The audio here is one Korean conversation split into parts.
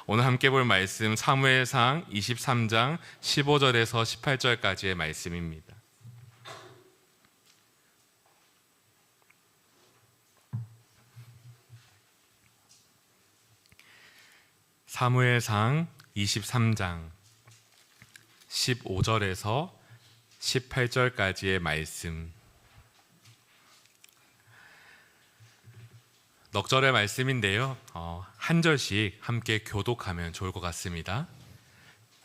오늘 함께 볼 말씀 사무엘상 23장 15절에서 18절까지의 말씀입니다. 사무엘상 23장 15절에서 18절까지의 말씀. 넉절의 말씀인데요. 한 절씩 함께 교독하면 좋을 것 같습니다.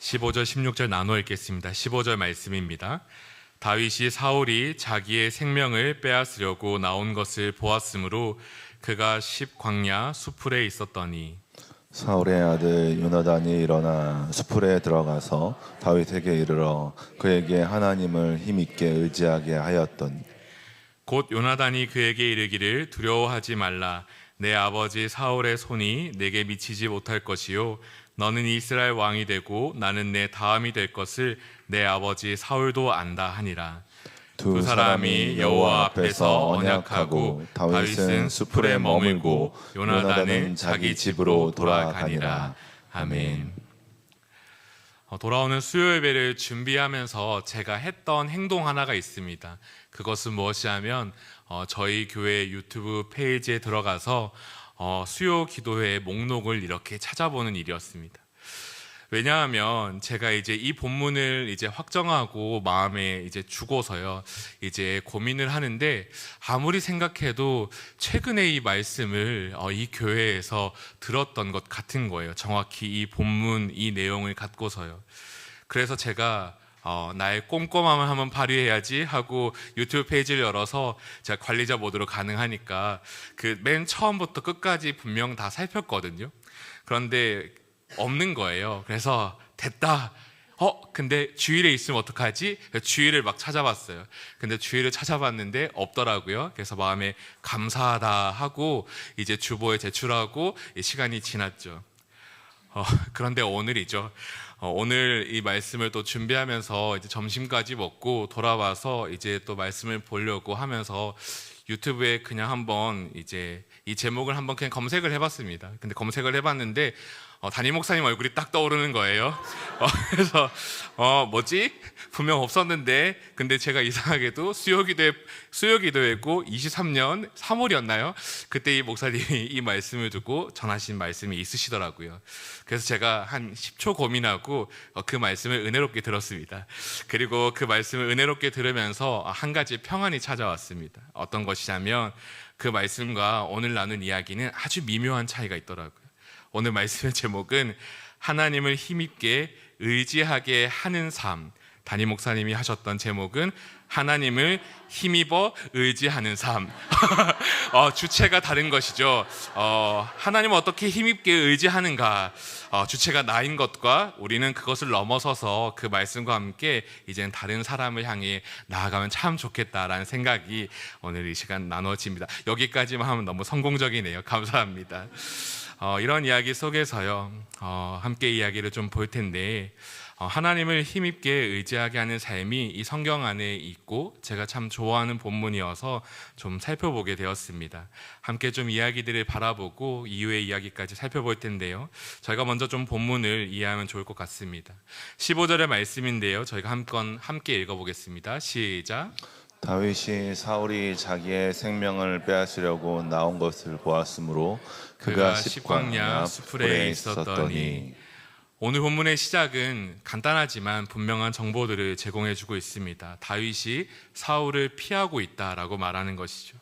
15절, 16절 나눠 읽겠습니다. 15절 말씀입니다. 다윗이 사울이 자기의 생명을 빼앗으려고 나온 것을 보았으므로 그가 십광야 수풀에 있었더니 사울의 아들 요나단이 일어나 수풀에 들어가서 다윗에게 이르러 그에게 하나님을 힘있게 의지하게 하였더니 곧 요나단이 그에게 이르기를 두려워하지 말라. 내 아버지 사울의 손이 내게 미치지 못할 것이요 너는 이스라엘 왕이 되고 나는 내 다음이 될 것을 내 아버지 사울도 안다 하니라. 두 사람이 여호와 앞에서 언약하고 다윗은 수풀에 머물고 요나단은 자기 집으로 돌아가니라. 아멘. 돌아오는 수요 예배를 준비하면서 제가 했던 행동 하나가 있습니다. 그것은 무엇이냐면 저희 교회 유튜브 페이지에 들어가서 수요 기도회 목록을 이렇게 찾아보는 일이었습니다. 왜냐하면 제가 이제 이 본문을 이제 확정하고 마음에 이제 주고서요 이제 고민을 하는데 아무리 생각해도 최근에 이 말씀을 이 교회에서 들었던 것 같은 거예요. 정확히 이 본문 이 내용을 갖고서요. 그래서 제가 나의 꼼꼼함을 한번 발휘해야지 하고 유튜브 페이지를 열어서 제가 관리자 모드로 가능하니까 그 맨 처음부터 끝까지 분명 다 살폈거든요. 그런데 없는 거예요. 그래서 됐다. 근데 주일에 있으면 어떡하지? 주일을 막 찾아봤어요. 근데 주일을 찾아봤는데 없더라고요. 그래서 마음에 감사하다 하고 이제 주보에 제출하고 시간이 지났죠. 그런데 오늘이죠. 오늘 이 말씀을 또 준비하면서 이제 점심까지 먹고 돌아와서 이제 또 말씀을 보려고 하면서 유튜브에 그냥 한번 이제 이 제목을 한번 그냥 검색을 해봤습니다. 근데 검색을 해봤는데 담임 목사님 얼굴이 딱 떠오르는 거예요. 그래서 뭐지? 분명 없었는데 근데 제가 이상하게도 수요기도회고 23년 3월이었나요? 그때 이 목사님이 이 말씀을 듣고 전하신 말씀이 있으시더라고요. 그래서 제가 한 10초 고민하고 그 말씀을 은혜롭게 들었습니다. 그리고 그 말씀을 은혜롭게 들으면서 한 가지 평안이 찾아왔습니다. 어떤 것이냐면 그 말씀과 오늘 나눈 이야기는 아주 미묘한 차이가 있더라고요. 오늘 말씀의 제목은 하나님을 힘있게 의지하게 하는 삶. 담임 목사님이 하셨던 제목은 하나님을 힘입어 의지하는 삶. 주체가 다른 것이죠. 하나님을 어떻게 힘입게 의지하는가. 주체가 나인 것과 우리는 그것을 넘어서서 그 말씀과 함께 이제는 다른 사람을 향해 나아가면 참 좋겠다라는 생각이 오늘 이 시간 나눠집니다. 여기까지만 하면 너무 성공적이네요. 감사합니다. 이런 이야기 속에서요 함께 이야기를 좀 볼 텐데 하나님을 힘있게 의지하게 하는 삶이 이 성경 안에 있고 제가 참 좋아하는 본문이어서 좀 살펴보게 되었습니다. 함께 좀 이야기들을 바라보고 이후의 이야기까지 살펴볼 텐데요, 저희가 먼저 좀 본문을 이해하면 좋을 것 같습니다. 15절의 말씀인데요, 저희가 함께 읽어보겠습니다. 시작. 다윗이 사울이 자기의 생명을 빼앗으려고 나온 것을 보았으므로 그가 십광야 수풀에 있었더니. 오늘 본문의 시작은 간단하지만 분명한 정보들을 제공해주고 있습니다. 다윗이 사울을 피하고 있다라고 말하는 것이죠.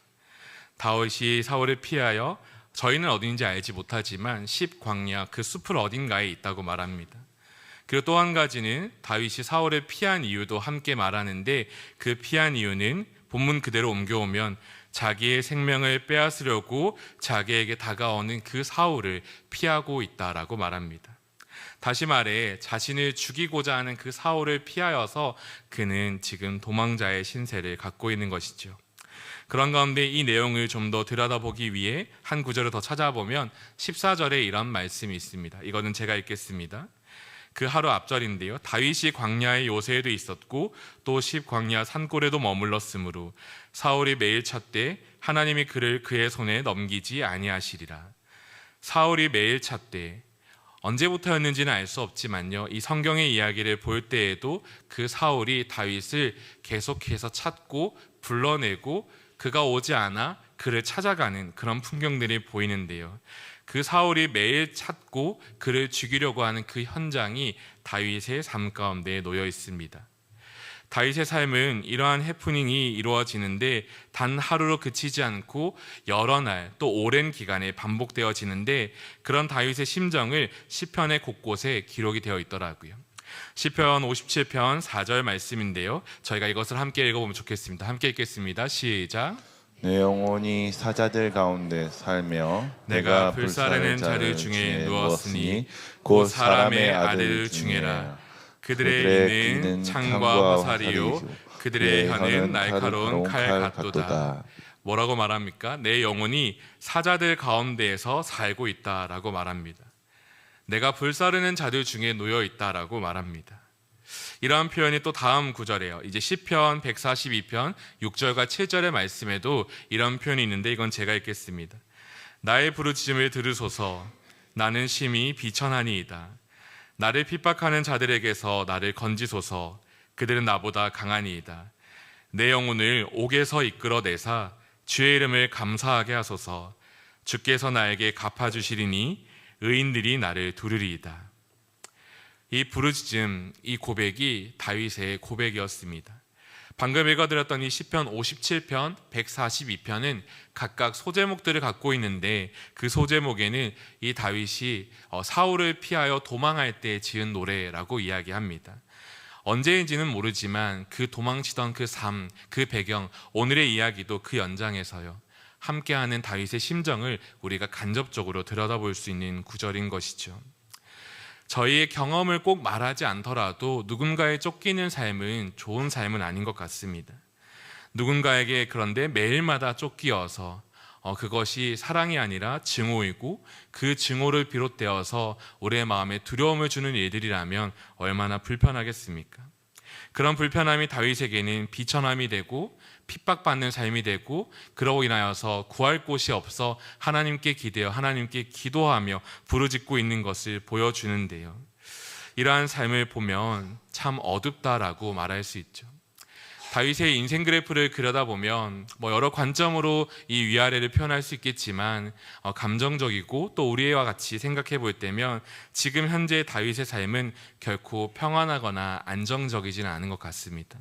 다윗이 사울을 피하여 저희는 어딘지 알지 못하지만 십광야 그 숲을 어딘가에 있다고 말합니다. 그리고 또 한 가지는 다윗이 사울을 피한 이유도 함께 말하는데 그 피한 이유는 본문 그대로 옮겨오면 자기의 생명을 빼앗으려고 자기에게 다가오는 그 사울을 피하고 있다라고 말합니다. 다시 말해 자신을 죽이고자 하는 그 사울을 피하여서 그는 지금 도망자의 신세를 갖고 있는 것이죠. 그런 가운데 이 내용을 좀 더 들여다보기 위해 한 구절을 더 찾아보면 14절에 이런 말씀이 있습니다. 이거는 제가 읽겠습니다. 그 하루 앞절인데요, 다윗이 광야의 요새에도 있었고 또 십광야 산골에도 머물렀으므로 사울이 매일 찾되 하나님이 그를 그의 손에 넘기지 아니하시리라. 사울이 매일 찾되 언제부터였는지는 알 수 없지만요, 이 성경의 이야기를 볼 때에도 그 사울이 다윗을 계속해서 찾고 불러내고 그가 오지 않아 그를 찾아가는 그런 풍경들이 보이는데요, 그 사울이 매일 찾고 그를 죽이려고 하는 그 현장이 다윗의 삶 가운데 놓여 있습니다. 다윗의 삶은 이러한 해프닝이 이루어지는데 단 하루로 그치지 않고 여러 날 또 오랜 기간에 반복되어지는데, 그런 다윗의 심정을 시편의 곳곳에 기록이 되어 있더라고요. 시편 57편 4절 말씀인데요, 저희가 이것을 함께 읽어보면 좋겠습니다. 함께 읽겠습니다. 시작. 내 영혼이 사자들 가운데 살며 내가 불사르는 자들 중에 누웠으니 곧 사람의 아들 중에라. 그들의 귀는 창과 화살이요 그들의 혀는 날카로운 칼 같도다. 뭐라고 말합니까? 내 영혼이 사자들 가운데에서 살고 있다라고 말합니다. 내가 불사르는 자들 중에 놓여 있다라고 말합니다. 이러한 표현이 또 다음 구절이에요. 이제 시편 142편 6절과 7절의 말씀에도 이런 표현이 있는데, 이건 제가 읽겠습니다. 나의 부르짖음을 들으소서. 나는 심히 비천하니이다. 나를 핍박하는 자들에게서 나를 건지소서. 그들은 나보다 강하니이다. 내 영혼을 옥에서 이끌어내사 주의 이름을 감사하게 하소서. 주께서 나에게 갚아주시리니 의인들이 나를 두르리이다. 이 부르짖음, 이 고백이 다윗의 고백이었습니다. 방금 읽어드렸던 이 시편 57편, 142편은 각각 소제목들을 갖고 있는데, 그 소제목에는 이 다윗이 사울을 피하여 도망할 때 지은 노래라고 이야기합니다. 언제인지는 모르지만 그 도망치던 그 삶, 그 배경, 오늘의 이야기도 그 연장에서요, 함께하는 다윗의 심정을 우리가 간접적으로 들여다볼 수 있는 구절인 것이죠. 저희의 경험을 꼭 말하지 않더라도 누군가에 쫓기는 삶은 좋은 삶은 아닌 것 같습니다. 누군가에게 그런데 매일마다 쫓기어서 그것이 사랑이 아니라 증오이고, 그 증오를 비롯되어서 우리의 마음에 두려움을 주는 일들이라면 얼마나 불편하겠습니까? 그런 불편함이 다윗에게는 비천함이 되고 핍박받는 삶이 되고, 그러고 인하여서 구할 곳이 없어 하나님께 기대어 하나님께 기도하며 부르짖고 있는 것을 보여주는데요, 이러한 삶을 보면 참 어둡다라고 말할 수 있죠. 다윗의 인생 그래프를 그려다보면 여러 관점으로 이 위아래를 표현할 수 있겠지만, 감정적이고 또 우리와 같이 생각해 볼 때면 지금 현재 다윗의 삶은 결코 평안하거나 안정적이지는 않은 것 같습니다.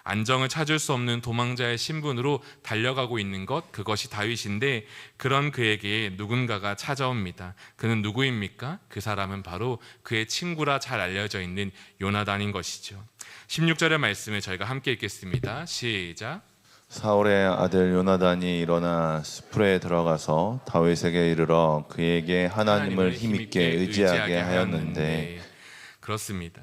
안정을 찾을 수 없는 도망자의 신분으로 달려가고 있는 것, 그것이 다윗인데, 그런 그에게 누군가가 찾아옵니다. 그는 누구입니까? 그 사람은 바로 그의 친구라 잘 알려져 있는 요나단인 것이죠. 16절의 말씀을 저희가 함께 읽겠습니다. 시작. 사울의 아들 요나단이 일어나 스풀에 들어가서 다윗에게 이르러 그에게 하나님을 힘있게 의지하게 하였는데. 그렇습니다.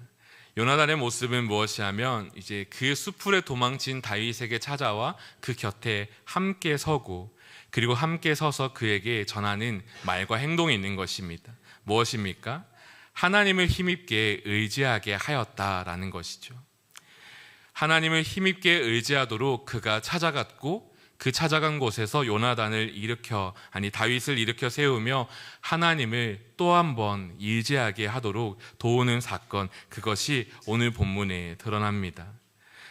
요나단의 모습은 무엇이냐면, 이제 그 수풀에 도망친 다윗에게 찾아와 그 곁에 함께 서고, 그리고 함께 서서 그에게 전하는 말과 행동이 있는 것입니다. 무엇입니까? 하나님을 힘있게 의지하게 하였다라는 것이죠. 하나님을 힘있게 의지하도록 그가 찾아갔고, 그 찾아간 곳에서 요나단을 다윗을 일으켜 세우며 하나님을 또 한 번 의지하게 하도록 도우는 사건, 그것이 오늘 본문에 드러납니다.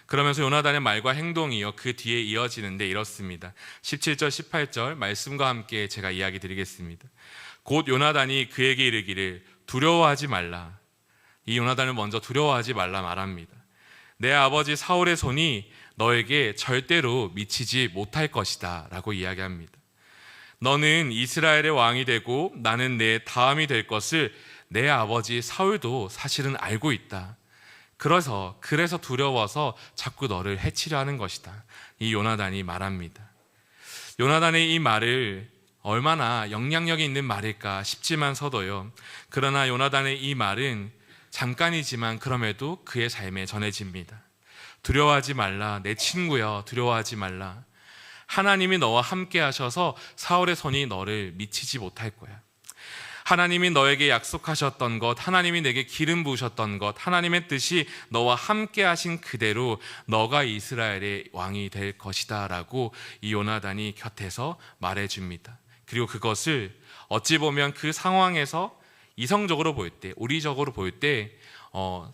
그러면서 요나단의 말과 행동이요 그 뒤에 이어지는데 이렇습니다. 17절 18절 말씀과 함께 제가 이야기 드리겠습니다. 곧 요나단이 그에게 이르기를 두려워하지 말라. 이 요나단을 먼저 두려워하지 말라 말합니다. 내 아버지 사울의 손이 너에게 절대로 미치지 못할 것이다 라고 이야기합니다. 너는 이스라엘의 왕이 되고 나는 내 다음이 될 것을 내 아버지 사울도 사실은 알고 있다. 그래서 두려워서 자꾸 너를 해치려 하는 것이다. 이 요나단이 말합니다. 요나단의 이 말을 얼마나 영향력이 있는 말일까 싶지만서도요, 그러나 요나단의 이 말은 잠깐이지만 그럼에도 그의 삶에 전해집니다. 두려워하지 말라. 내 친구여, 두려워하지 말라. 하나님이 너와 함께 하셔서 사울의 손이 너를 미치지 못할 거야. 하나님이 너에게 약속하셨던 것, 하나님이 내게 기름 부으셨던 것, 하나님의 뜻이 너와 함께 하신 그대로 너가 이스라엘의 왕이 될 것이다 라고 이 요나단이 곁에서 말해줍니다. 그리고 그것을 어찌 보면 그 상황에서 이성적으로 볼 때, 우리적으로 볼 때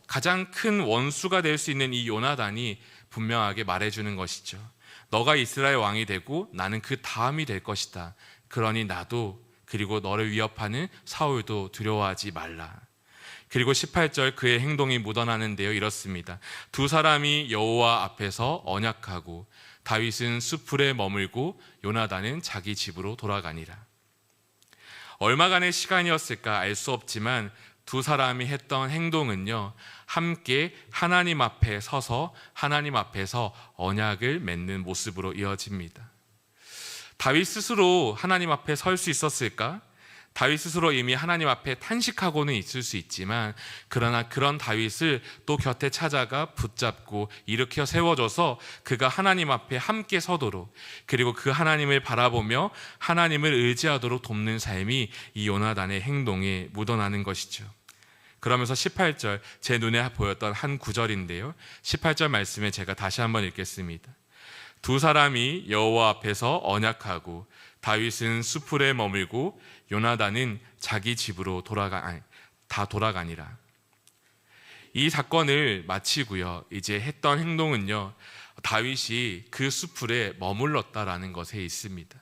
가장 큰 원수가 될 수 있는 이 요나단이 분명하게 말해주는 것이죠. 너가 이스라엘 왕이 되고 나는 그 다음이 될 것이다. 그러니 나도 그리고 너를 위협하는 사울도 두려워하지 말라. 그리고 18절 그의 행동이 묻어나는데요, 이렇습니다. 두 사람이 여호와 앞에서 언약하고 다윗은 수풀에 머물고 요나단은 자기 집으로 돌아가니라. 얼마간의 시간이었을까 알 수 없지만 두 사람이 했던 행동은요, 함께 하나님 앞에 서서 하나님 앞에서 언약을 맺는 모습으로 이어집니다. 다윗 스스로 하나님 앞에 설 수 있었을까? 다윗 스스로 이미 하나님 앞에 탄식하고는 있을 수 있지만, 그러나 그런 다윗을 또 곁에 찾아가 붙잡고 일으켜 세워줘서 그가 하나님 앞에 함께 서도록, 그리고 그 하나님을 바라보며 하나님을 의지하도록 돕는 삶이 이 요나단의 행동에 묻어나는 것이죠. 그러면서 18절, 제 눈에 보였던 한 구절인데요, 18절 말씀에 제가 다시 한번 읽겠습니다. 두 사람이 여호와 앞에서 언약하고 다윗은 수풀에 머물고 요나단은 자기 집으로 돌아가니라. 이 사건을 마치고요, 이제 했던 행동은요, 다윗이 그 수풀에 머물렀다라는 것에 있습니다.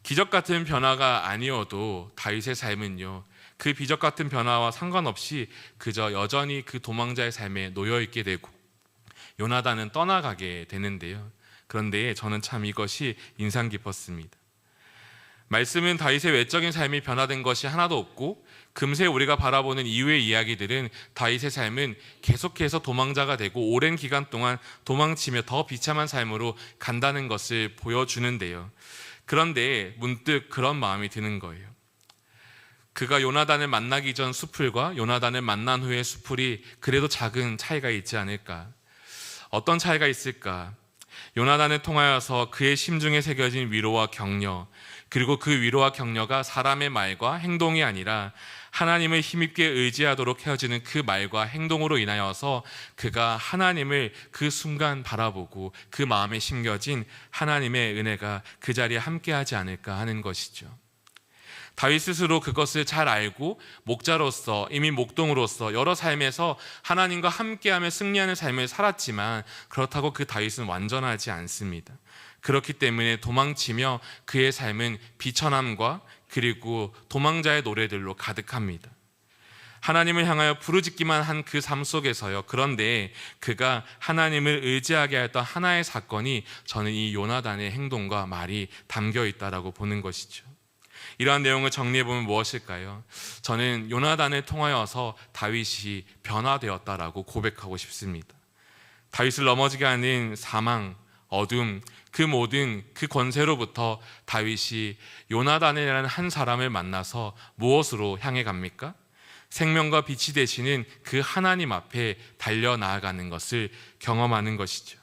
기적 같은 변화가 아니어도 다윗의 삶은요, 그 기적 같은 변화와 상관없이 그저 여전히 그 도망자의 삶에 놓여 있게 되고 요나단은 떠나가게 되는데요. 그런데 저는 참 이것이 인상 깊었습니다. 말씀은 다윗의 외적인 삶이 변화된 것이 하나도 없고, 금세 우리가 바라보는 이후의 이야기들은 다윗의 삶은 계속해서 도망자가 되고 오랜 기간 동안 도망치며 더 비참한 삶으로 간다는 것을 보여주는데요. 그런데 문득 그런 마음이 드는 거예요. 그가 요나단을 만나기 전 수풀과 요나단을 만난 후의 수풀이 그래도 작은 차이가 있지 않을까? 어떤 차이가 있을까? 요나단을 통하여서 그의 심중에 새겨진 위로와 격려, 그리고 그 위로와 격려가 사람의 말과 행동이 아니라 하나님을 힘있게 의지하도록 헤어지는 그 말과 행동으로 인하여서 그가 하나님을 그 순간 바라보고 그 마음에 심겨진 하나님의 은혜가 그 자리에 함께하지 않을까 하는 것이죠. 다윗 스스로 그것을 잘 알고 목자로서, 이미 목동으로서 여러 삶에서 하나님과 함께하며 승리하는 삶을 살았지만, 그렇다고 그 다윗은 완전하지 않습니다. 그렇기 때문에 도망치며 그의 삶은 비천함과 그리고 도망자의 노래들로 가득합니다. 하나님을 향하여 부르짖기만 한 그 삶 속에서요, 그런데 그가 하나님을 의지하게 했던 하나의 사건이 저는 이 요나단의 행동과 말이 담겨 있다라고 보는 것이죠. 이러한 내용을 정리해보면 무엇일까요? 저는 요나단을 통하여서 다윗이 변화되었다라고 고백하고 싶습니다. 다윗을 넘어지게 하는 사망, 어둠, 그 모든 그 권세로부터 다윗이 요나단이라는 한 사람을 만나서 무엇으로 향해 갑니까? 생명과 빛이 되시는 그 하나님 앞에 달려나아가는 것을 경험하는 것이죠.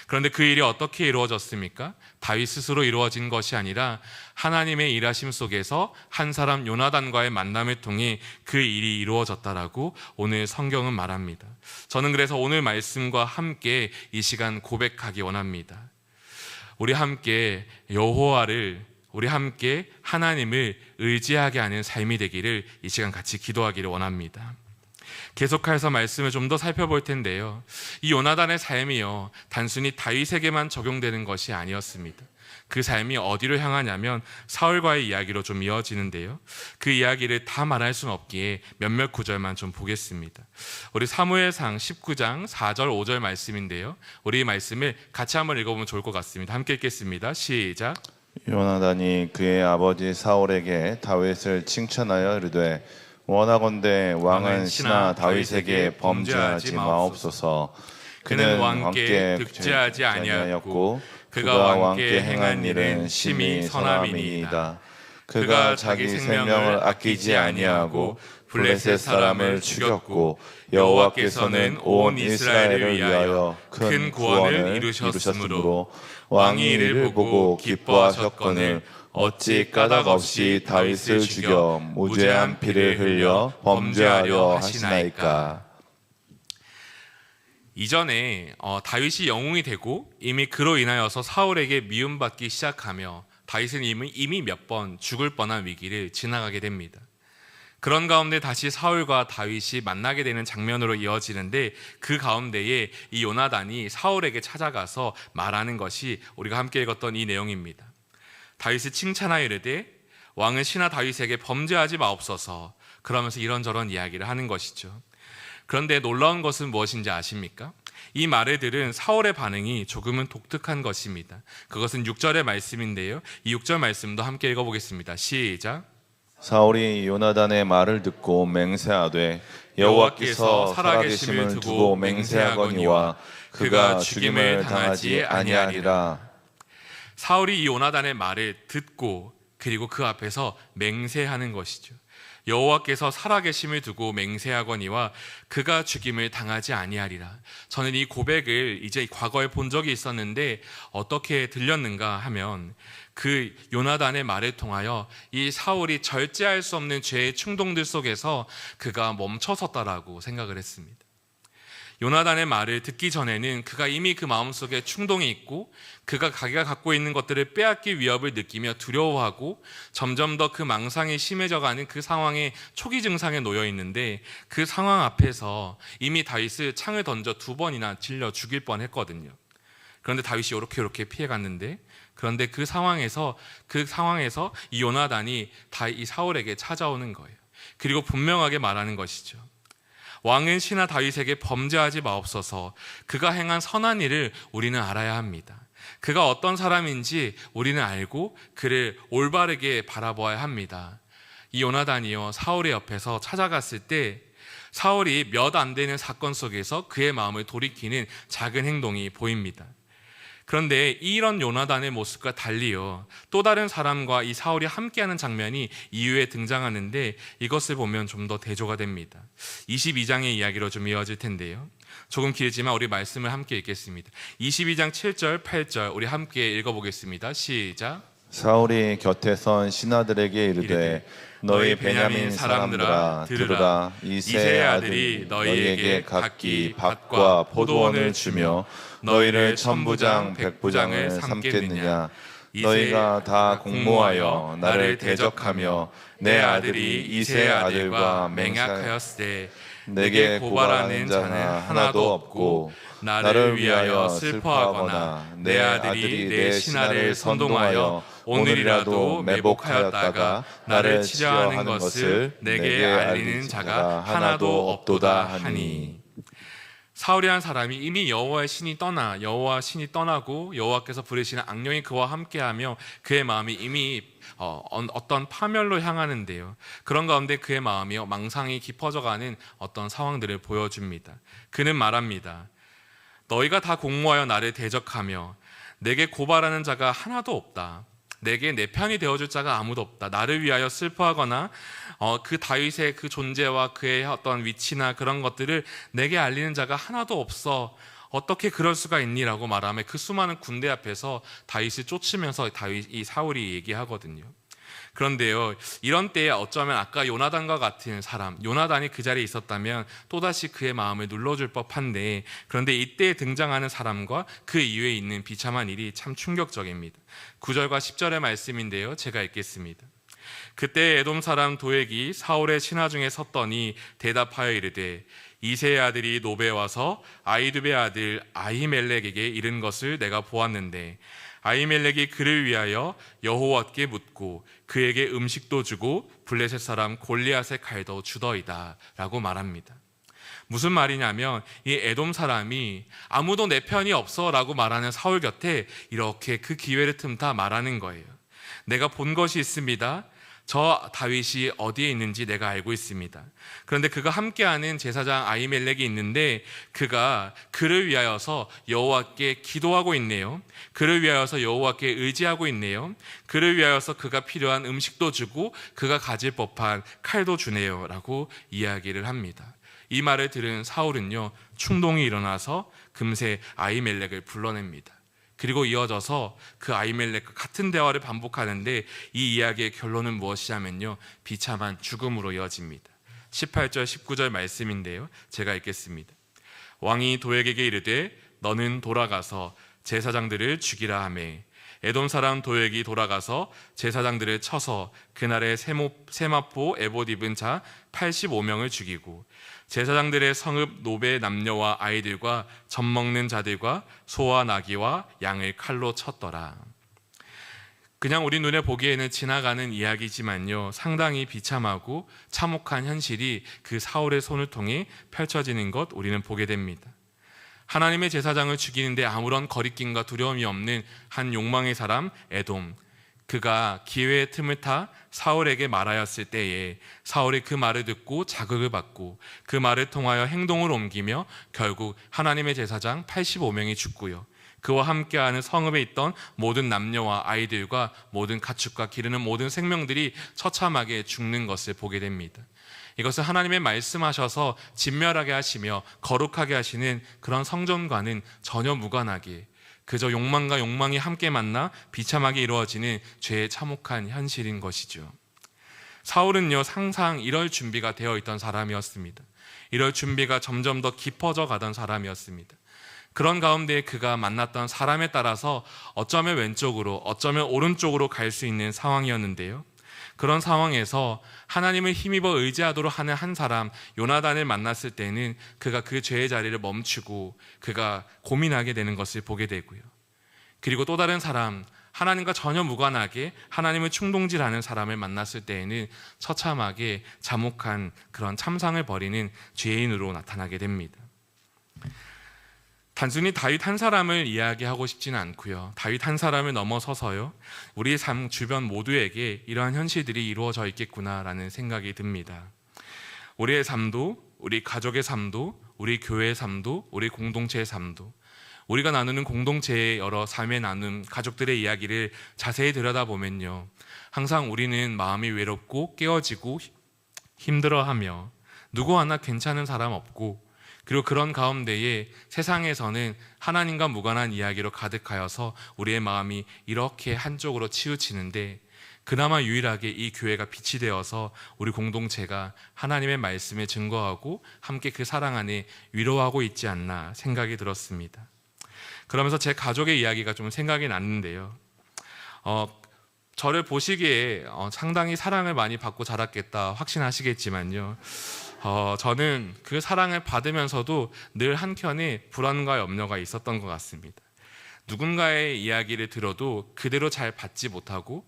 그런데 그 일이 어떻게 이루어졌습니까? 다윗 스스로 이루어진 것이 아니라 하나님의 일하심 속에서 한 사람 요나단과의 만남을 통해 그 일이 이루어졌다라고 오늘 성경은 말합니다. 저는 그래서 오늘 말씀과 함께 이 시간 고백하기 원합니다. 우리 함께 여호와를, 우리 함께 하나님을 의지하게 하는 삶이 되기를 이 시간 같이 기도하기를 원합니다. 계속해서 말씀을 좀 더 살펴볼 텐데요, 이 요나단의 삶이요, 단순히 다윗에게만 적용되는 것이 아니었습니다. 그 삶이 어디로 향하냐면 사울과의 이야기로 좀 이어지는데요, 그 이야기를 다 말할 수는 없기에 몇몇 구절만 좀 보겠습니다. 우리 사무엘상 19장 4절 5절 말씀인데요, 우리 이 말씀을 같이 한번 읽어보면 좋을 것 같습니다. 함께 읽겠습니다. 시작. 요나단이 그의 아버지 사울에게 다윗을 칭찬하여 이르되 원하건대 왕은 신하 다윗에게 범죄하지 마옵소서. 그는 왕께 득죄하지 아니하였고 그가 왕께 행한 일은 심히 선함이니이다. 그가 자기 생명을 아끼지 아니하고 블레셋 사람을 죽였고 여호와께서는 온 이스라엘을 위하여 큰 구원을 이루셨으므로 왕이 이를 보고 기뻐하셨거늘 어찌 까닭 없이 다윗을 죽여 무죄한 피를 흘려 범죄하려 하시나이까. 이전에 다윗이 영웅이 되고 이미 그로 인하여서 사울에게 미움받기 시작하며 다윗은 이미 몇 번 죽을 뻔한 위기를 지나가게 됩니다. 그런 가운데 다시 사울과 다윗이 만나게 되는 장면으로 이어지는데, 그 가운데에 이 요나단이 사울에게 찾아가서 말하는 것이 우리가 함께 읽었던 이 내용입니다. 다윗이 칭찬하여 이르되 왕은 신하 다윗에게 범죄하지 마옵소서, 그러면서 이런저런 이야기를 하는 것이죠. 그런데 놀라운 것은 무엇인지 아십니까? 이 말을 들은 사울의 반응이 조금은 독특한 것입니다. 그것은 6절의 말씀인데요, 이 6절 말씀도 함께 읽어보겠습니다. 시작. 사울이 요나단의 말을 듣고 맹세하되 여호와께서 살아계심을 두고 맹세하거니와 그가 죽임을 당하지 아니하리라. 사울이 이 요나단의 말을 듣고 그리고 그 앞에서 맹세하는 것이죠. 여호와께서 살아계심을 두고 맹세하거니와 그가 죽임을 당하지 아니하리라. 저는 이 고백을 이제 과거에 본 적이 있었는데 어떻게 들렸는가 하면, 그 요나단의 말을 통하여 이 사울이 절제할 수 없는 죄의 충동들 속에서 그가 멈춰섰다라고 생각을 했습니다. 요나단의 말을 듣기 전에는 그가 이미 그 마음속에 충동이 있고 그가 자기가 갖고 있는 것들을 빼앗길 위협을 느끼며 두려워하고 점점 더 그 망상이 심해져가는 그 상황의 초기 증상에 놓여 있는데, 그 상황 앞에서 이미 다윗을 창을 던져 2번이나 찔러 죽일 뻔했거든요. 그런데 다윗이 이렇게 피해갔는데, 그런데 그 상황에서 이 요나단이 이 사울에게 찾아오는 거예요. 그리고 분명하게 말하는 것이죠. 왕은 신하 다윗에게 범죄하지 마옵소서. 그가 행한 선한 일을 우리는 알아야 합니다. 그가 어떤 사람인지 우리는 알고 그를 올바르게 바라보아야 합니다. 이 요나단이요, 사울의 옆에서 찾아갔을 때 사울이 몇 안 되는 사건 속에서 그의 마음을 돌이키는 작은 행동이 보입니다. 그런데 이런 요나단의 모습과 달리요, 또 다른 사람과 이 사울이 함께하는 장면이 이후에 등장하는데, 이것을 보면 좀 더 대조가 됩니다. 22장의 이야기로 좀 이어질 텐데요, 조금 길지만 우리 말씀을 함께 읽겠습니다. 22장 7절 8절 우리 함께 읽어보겠습니다. 시작. 사울이 곁에 선 신하들에게 이르되 너희 베냐민 사람들아 들으라. 이새의 아들이 너희에게 각기 밭과 포도원을 주며 너희를 천부장 백부장을 삼겠느냐. 너희가 다 공모하여 나를 대적하며 내 아들이 이새의 아들과 맹약하였으되 내게 고발하는 자는 하나도 없고 나를 위하여 슬퍼하거나 내 아들이 내 신하를 선동하여 오늘이라도 매복하였다가 나를 치려하는 것을 내게 알리는 자가 하나도 없도다 하니. 사울이 한 사람이 이미 여호와 신이 떠나고 여호와께서 부르시는 악령이 그와 함께하며 그의 마음이 이미 어떤 파멸로 향하는데요, 그런 가운데 그의 마음이 망상이 깊어져가는 어떤 상황들을 보여줍니다. 그는 말합니다. 너희가 다 공모하여 나를 대적하며 내게 고발하는 자가 하나도 없다. 내게 내 편이 되어줄 자가 아무도 없다. 나를 위하여 슬퍼하거나 그 다윗의 그 존재와 그의 어떤 위치나 그런 것들을 내게 알리는 자가 하나도 없어. 어떻게 그럴 수가 있니라고 말하며 그 수많은 군대 앞에서 다윗을 쫓으면서 이 사울이 얘기하거든요. 그런데요, 이런 때에 어쩌면 아까 요나단과 같은 사람, 요나단이 그 자리에 있었다면 또다시 그의 마음을 눌러줄 법한데, 그런데 이때 등장하는 사람과 그 이후에 있는 비참한 일이 참 충격적입니다. 9절과 10절의 말씀인데요, 제가 읽겠습니다. 그때 에돔 사람 도액이 사울의 신하 중에 섰더니 대답하여 이르되 이새의 아들이 노베 와서 아히두베의 아들 아히멜렉에게 이른 것을 내가 보았는데 아히멜렉이 그를 위하여 여호와께 묻고 그에게 음식도 주고 블레셋 사람 골리앗의 칼도 주더이다 라고 말합니다. 무슨 말이냐면 이 에돔 사람이 아무도 내 편이 없어 라고 말하는 사울 곁에 이렇게 그 기회를 틈타 말하는 거예요. 내가 본 것이 있습니다. 저 다윗이 어디에 있는지 내가 알고 있습니다. 그런데 그가 함께하는 제사장 아히멜렉이 있는데 그가 그를 위하여서 여호와께 기도하고 있네요. 그를 위하여서 여호와께 의지하고 있네요. 그를 위하여서 그가 필요한 음식도 주고 그가 가질 법한 칼도 주네요 라고 이야기를 합니다. 이 말을 들은 사울은요, 충동이 일어나서 금세 아히멜렉을 불러냅니다. 그리고 이어져서 그 아히멜렉과 같은 대화를 반복하는데 이 이야기의 결론은 무엇이냐면요, 비참한 죽음으로 이어집니다. 18절 19절 말씀인데요, 제가 읽겠습니다. 왕이 도액에게 이르되 너는 돌아가서 제사장들을 죽이라 하매 에돔 사람 도액이 돌아가서 제사장들을 쳐서 그날에 세마포 에봇 입은 자 85명을 죽이고 제사장들의 성읍 노베 남녀와 아이들과 젖 먹는 자들과 소와 나귀와 양을 칼로 쳤더라. 그냥 우리 눈에 보기에는 지나가는 이야기지만요, 상당히 비참하고 참혹한 현실이 그 사울의 손을 통해 펼쳐지는 것 우리는 보게 됩니다. 하나님의 제사장을 죽이는데 아무런 거리낌과 두려움이 없는 한 욕망의 사람 에돔, 그가 기회의 틈을 타 사울에게 말하였을 때에 사울이 그 말을 듣고 자극을 받고 그 말을 통하여 행동을 옮기며 결국 하나님의 제사장 85명이 죽고요, 그와 함께하는 성읍에 있던 모든 남녀와 아이들과 모든 가축과 기르는 모든 생명들이 처참하게 죽는 것을 보게 됩니다. 이것은 하나님의 말씀하셔서 진멸하게 하시며 거룩하게 하시는 그런 성전과는 전혀 무관하게 그저 욕망과 욕망이 함께 만나 비참하게 이루어지는 죄의 참혹한 현실인 것이죠. 사울은요, 항상 이럴 준비가 되어 있던 사람이었습니다. 이럴 준비가 점점 더 깊어져 가던 사람이었습니다. 그런 가운데 그가 만났던 사람에 따라서 어쩌면 왼쪽으로 어쩌면 오른쪽으로 갈 수 있는 상황이었는데요, 그런 상황에서 하나님을 힘입어 의지하도록 하는 한 사람 요나단을 만났을 때는 그가 그 죄의 자리를 멈추고 그가 고민하게 되는 것을 보게 되고요, 그리고 또 다른 사람, 하나님과 전혀 무관하게 하나님을 충동질하는 사람을 만났을 때에는 처참하게 참혹한 그런 참상을 벌이는 죄인으로 나타나게 됩니다. 단순히 다윗 한 사람을 이야기하고 싶지는 않고요, 다윗 한 사람을 넘어서서요, 우리의 삶 주변 모두에게 이러한 현실들이 이루어져 있겠구나라는 생각이 듭니다. 우리의 삶도, 우리 가족의 삶도, 우리 교회의 삶도, 우리 공동체의 삶도, 우리가 나누는 공동체의 여러 삶의 나눔, 가족들의 이야기를 자세히 들여다보면요, 항상 우리는 마음이 외롭고 깨어지고 힘들어하며 누구 하나 괜찮은 사람 없고, 그리고 그런 가운데에 세상에서는 하나님과 무관한 이야기로 가득하여서 우리의 마음이 이렇게 한쪽으로 치우치는데, 그나마 유일하게 이 교회가 빛이 되어서 우리 공동체가 하나님의 말씀에 증거하고 함께 그 사랑 안에 위로하고 있지 않나 생각이 들었습니다. 그러면서 제 가족의 이야기가 좀 생각이 났는데요, 저를 보시기에 상당히 사랑을 많이 받고 자랐겠다 확신하시겠지만요, 저는 그 사랑을 받으면서도 늘 한켠에 불안과 염려가 있었던 것 같습니다. 누군가의 이야기를 들어도 그대로 잘 받지 못하고,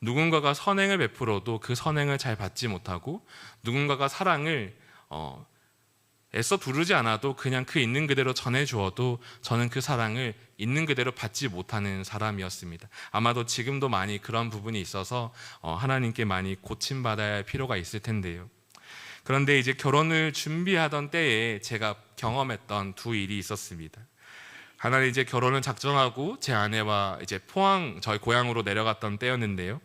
누군가가 선행을 베풀어도 그 선행을 잘 받지 못하고, 누군가가 사랑을 애써 두르지 않아도 그냥 그 있는 그대로 전해주어도 저는 그 사랑을 있는 그대로 받지 못하는 사람이었습니다. 아마도 지금도 많이 그런 부분이 있어서 하나님께 많이 고침받아야 할 필요가 있을 텐데요. 그런데 이제 결혼을 준비하던 때에 제가 경험했던 두 일이 있었습니다. 하나는 이제 결혼을 작정하고 제 아내와 이제 포항, 저희 고향으로 내려갔던 때였는데요,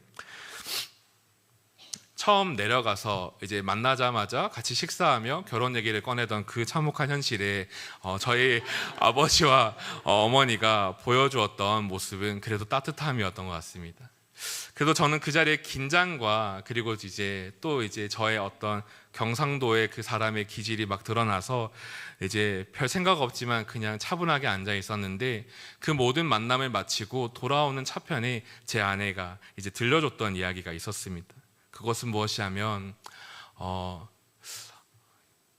처음 내려가서 이제 만나자마자 같이 식사하며 결혼 얘기를 꺼내던 그 참혹한 현실에 저희 아버지와 어머니가 보여주었던 모습은 그래도 따뜻함이었던 것 같습니다. 그래도 저는 그 자리에 긴장과 그리고 이제 또 이제 저의 어떤 경상도의 그 사람의 기질이 막 드러나서 이제 별 생각 없지만 그냥 차분하게 앉아 있었는데, 그 모든 만남을 마치고 돌아오는 차편에 제 아내가 이제 들려줬던 이야기가 있었습니다. 그것은 무엇이냐면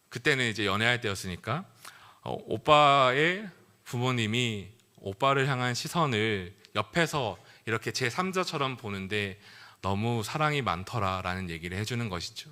그때는 이제 연애할 때였으니까 오빠의 부모님이 오빠를 향한 시선을 옆에서 이렇게 제3자처럼 보는데 너무 사랑이 많더라라는 얘기를 해주는 것이죠.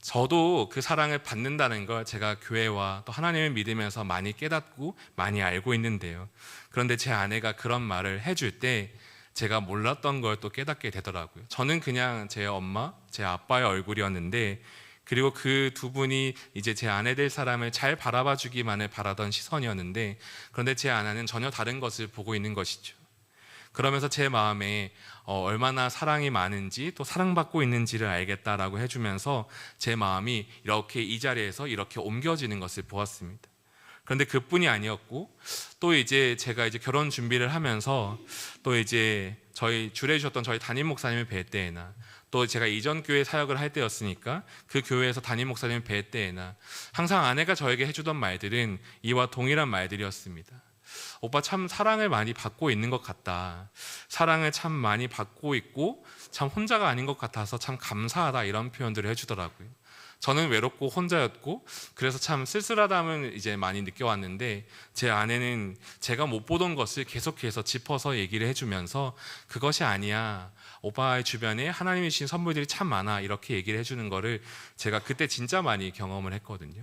저도 그 사랑을 받는다는 걸 제가 교회와 또 하나님을 믿으면서 많이 깨닫고 많이 알고 있는데요, 그런데 제 아내가 그런 말을 해줄 때 제가 몰랐던 걸 또 깨닫게 되더라고요. 저는 그냥 제 엄마, 제 아빠의 얼굴이었는데, 그리고 그 두 분이 이제 제 아내 될 사람을 잘 바라봐 주기만을 바라던 시선이었는데, 그런데 제 아내는 전혀 다른 것을 보고 있는 것이죠. 그러면서 제 마음에 얼마나 사랑이 많은지 또 사랑받고 있는지를 알겠다라고 해주면서 제 마음이 이렇게 이 자리에서 이렇게 옮겨지는 것을 보았습니다. 그런데 그뿐이 아니었고, 또 이제 제가 이제 결혼 준비를 하면서 또 이제 저희 주례 주셨던 저희 담임 목사님을 뵐 때에나, 또 제가 이전 교회 사역을 할 때였으니까 그 교회에서 담임 목사님을 뵐 때에나 항상 아내가 저에게 해주던 말들은 이와 동일한 말들이었습니다. 오빠 참 사랑을 많이 받고 있는 것 같다. 사랑을 참 많이 받고 있고 참 혼자가 아닌 것 같아서 참 감사하다, 이런 표현들을 해주더라고요. 저는 외롭고 혼자였고 그래서 참 쓸쓸하다면 이제 많이 느껴왔는데, 제 아내는 제가 못 보던 것을 계속해서 짚어서 얘기를 해주면서 그것이 아니야, 오빠의 주변에 하나님이 주신 선물들이 참 많아, 이렇게 얘기를 해주는 거를 제가 그때 진짜 많이 경험을 했거든요.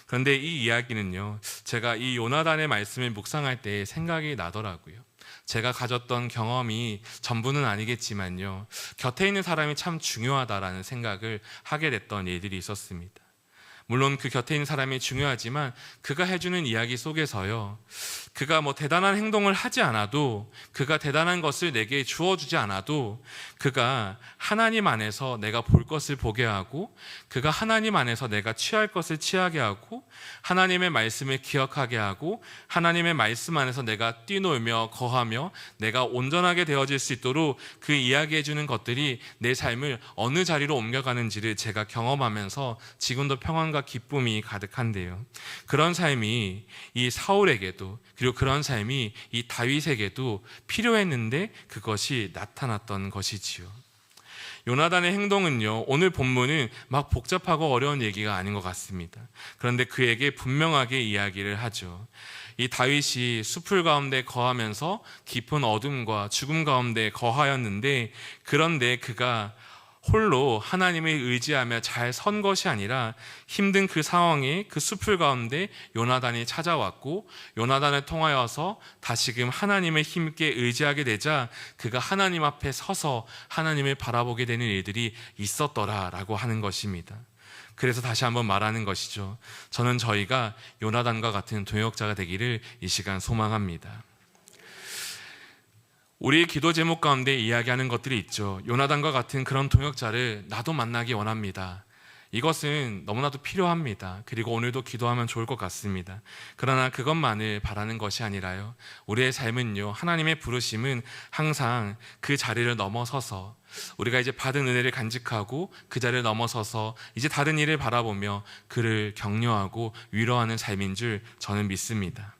그런데 이 이야기는요, 제가 이 요나단의 말씀을 묵상할 때 생각이 나더라고요. 제가 가졌던 경험이 전부는 아니겠지만요, 곁에 있는 사람이 참 중요하다라는 생각을 하게 됐던 일들이 있었습니다. 물론 그 곁에 있는 사람이 중요하지만 그가 해주는 이야기 속에서요, 그가 뭐 대단한 행동을 하지 않아도, 그가 대단한 것을 내게 주어주지 않아도 그가 하나님 안에서 내가 볼 것을 보게 하고, 그가 하나님 안에서 내가 취할 것을 취하게 하고, 하나님의 말씀을 기억하게 하고, 하나님의 말씀 안에서 내가 뛰놀며 거하며 내가 온전하게 되어질 수 있도록 그 이야기해 주는 것들이 내 삶을 어느 자리로 옮겨가는지를 제가 경험하면서 지금도 평안과 기쁨이 가득한데요, 그런 삶이 이 사울에게도, 그리고 그런 삶이 이 다윗에게도 필요했는데 그것이 나타났던 것이지요. 요나단의 행동은요, 오늘 본문은 막 복잡하고 어려운 얘기가 아닌 것 같습니다. 그런데 그에게 분명하게 이야기를 하죠. 이 다윗이 숲을 가운데 거하면서 깊은 어둠과 죽음 가운데 거하였는데, 그런데 그가 홀로 하나님을 의지하며 잘 선 것이 아니라 힘든 그 상황에, 그 숲을 가운데 요나단이 찾아왔고, 요나단을 통하여서 다시금 하나님을 힘있게 의지하게 되자 그가 하나님 앞에 서서 하나님을 바라보게 되는 일들이 있었더라라고 하는 것입니다. 그래서 다시 한번 말하는 것이죠. 저는 저희가 요나단과 같은 동역자가 되기를 이 시간 소망합니다. 우리의 기도 제목 가운데 이야기하는 것들이 있죠. 요나단과 같은 그런 동역자를 나도 만나기 원합니다. 이것은 너무나도 필요합니다. 그리고 오늘도 기도하면 좋을 것 같습니다. 그러나 그것만을 바라는 것이 아니라요, 우리의 삶은요, 하나님의 부르심은 항상 그 자리를 넘어서서 우리가 이제 받은 은혜를 간직하고 그 자리를 넘어서서 이제 다른 일을 바라보며 그를 격려하고 위로하는 삶인 줄 저는 믿습니다.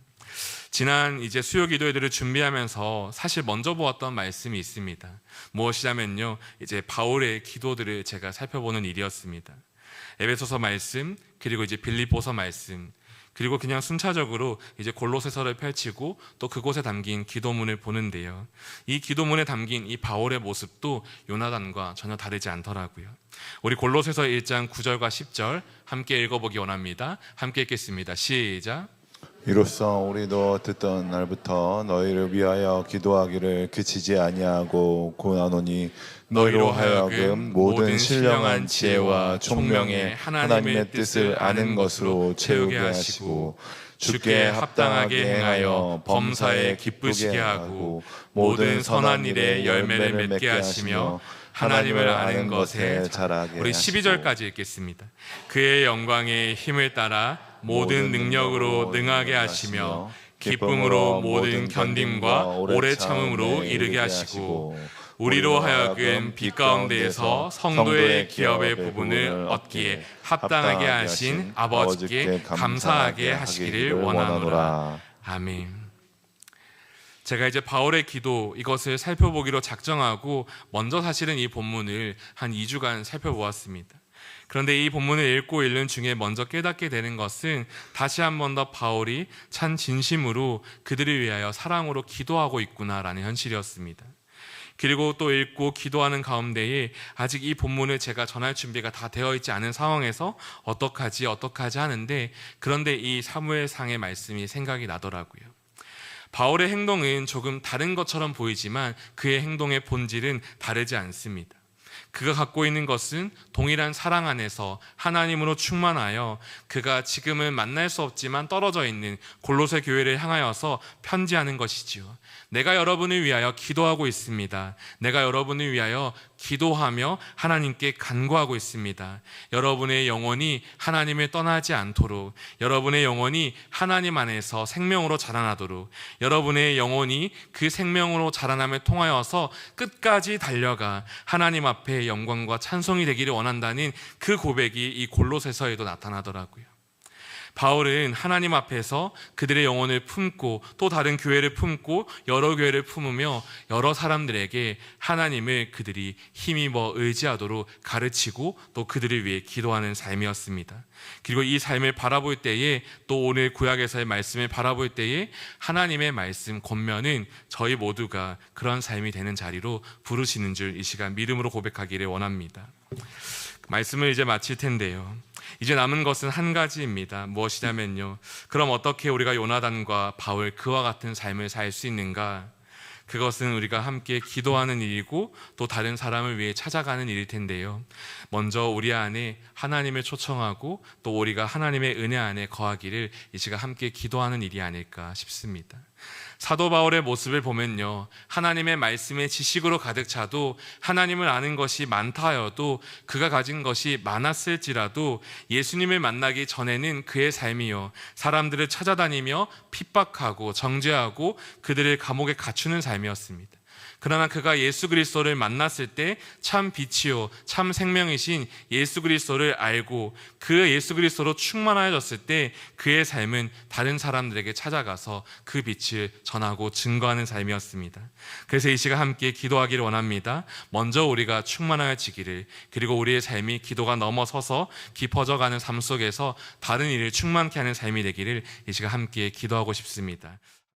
지난 이제 수요 기도회들을 준비하면서 사실 먼저 보았던 말씀이 있습니다. 무엇이냐면요, 이제 바울의 기도들을 제가 살펴보는 일이었습니다. 에베소서 말씀, 그리고 이제 빌립보서 말씀, 그리고 그냥 순차적으로 이제 골로새서를 펼치고 또 그곳에 담긴 기도문을 보는데요, 이 기도문에 담긴 이 바울의 모습도 요나단과 전혀 다르지 않더라고요. 우리 골로새서 1장 9절과 10절 함께 읽어보기 원합니다. 함께 읽겠습니다. 시작. 이로써 우리도 듣던 날부터 너희를 위하여 기도하기를 그치지 아니하고 고나노니, 너희로 하여금 모든 신령한 지혜와 총명에 하나님의 뜻을 아는 것으로 채우게 하시고, 주께 합당하게 행하여 범사에 기쁘시게 하고 모든 선한 일에 열매를 맺게 하시며 하나님을 아는 것에 자라게 우리 하시고. 12절까지 읽겠습니다. 그의 영광의 힘을 따라 모든 능력으로 능하게 하시며 기쁨으로 모든 견딤과 오래 참음으로 이르게 하시고, 우리로 하여금 빛 가운데에서 성도의 기업의 부분을 얻기에 합당하게 하신 아버지께 감사하게 하시기를 원하노라. 아멘. 제가 이제 바울의 기도, 이것을 살펴보기로 작정하고 먼저 사실은 이 본문을 한 2주간 살펴보았습니다. 그런데 이 본문을 읽고 읽는 중에 먼저 깨닫게 되는 것은 다시 한 번 더 바울이 참 진심으로 그들을 위하여 사랑으로 기도하고 있구나라는 현실이었습니다. 그리고 또 읽고 기도하는 가운데에 아직 이 본문을 제가 전할 준비가 다 되어 있지 않은 상황에서 어떡하지 하는데, 그런데 이 사무엘상의 말씀이 생각이 나더라고요. 바울의 행동은 조금 다른 것처럼 보이지만 그의 행동의 본질은 다르지 않습니다. 그가 갖고 있는 것은 동일한 사랑 안에서 하나님으로 충만하여 그가 지금은 만날 수 없지만 떨어져 있는 골로새 교회를 향하여서 편지하는 것이지요. 내가 여러분을 위하여 기도하고 있습니다. 내가 여러분을 위하여 기도하며 하나님께 간구하고 있습니다. 여러분의 영혼이 하나님을 떠나지 않도록, 여러분의 영혼이 하나님 안에서 생명으로 자라나도록, 여러분의 영혼이 그 생명으로 자라남을 통하여서 끝까지 달려가 하나님 앞에 영광과 찬송이 되기를 원한다는 그 고백이 이 골로새서에도 나타나더라고요. 바울은 하나님 앞에서 그들의 영혼을 품고 또 다른 교회를 품고 여러 교회를 품으며 여러 사람들에게 하나님을 그들이 힘입어 의지하도록 가르치고 또 그들을 위해 기도하는 삶이었습니다. 그리고 이 삶을 바라볼 때에 또 오늘 구약에서의 말씀을 바라볼 때에 하나님의 말씀 권면은 저희 모두가 그런 삶이 되는 자리로 부르시는 줄 이 시간 믿음으로 고백하기를 원합니다. 말씀을 이제 마칠 텐데요, 이제 남은 것은 한 가지입니다. 무엇이냐면요, 그럼 어떻게 우리가 요나단과 바울 그와 같은 삶을 살 수 있는가? 그것은 우리가 함께 기도하는 일이고 또 다른 사람을 위해 찾아가는 일일 텐데요, 먼저 우리 안에 하나님을 초청하고 또 우리가 하나님의 은혜 안에 거하기를 이 시간 함께 기도하는 일이 아닐까 싶습니다. 사도 바울의 모습을 보면요, 하나님의 말씀의 지식으로 가득 차도 하나님을 아는 것이 많다 하여도 그가 가진 것이 많았을지라도 예수님을 만나기 전에는 그의 삶이요, 사람들을 찾아다니며 핍박하고 정죄하고 그들을 감옥에 갇히는 삶이었습니다. 그러나 그가 예수 그리스도를 만났을 때 참 빛이요 참 생명이신 예수 그리스도를 알고 그 예수 그리스도로 충만하여졌을 때 그의 삶은 다른 사람들에게 찾아가서 그 빛을 전하고 증거하는 삶이었습니다. 그래서 이 시간 함께 기도하기를 원합니다. 먼저 우리가 충만하여지기를, 그리고 우리의 삶이 기도가 넘어서서 깊어져가는 삶 속에서 다른 일을 충만케 하는 삶이 되기를 이 시간 함께 기도하고 싶습니다.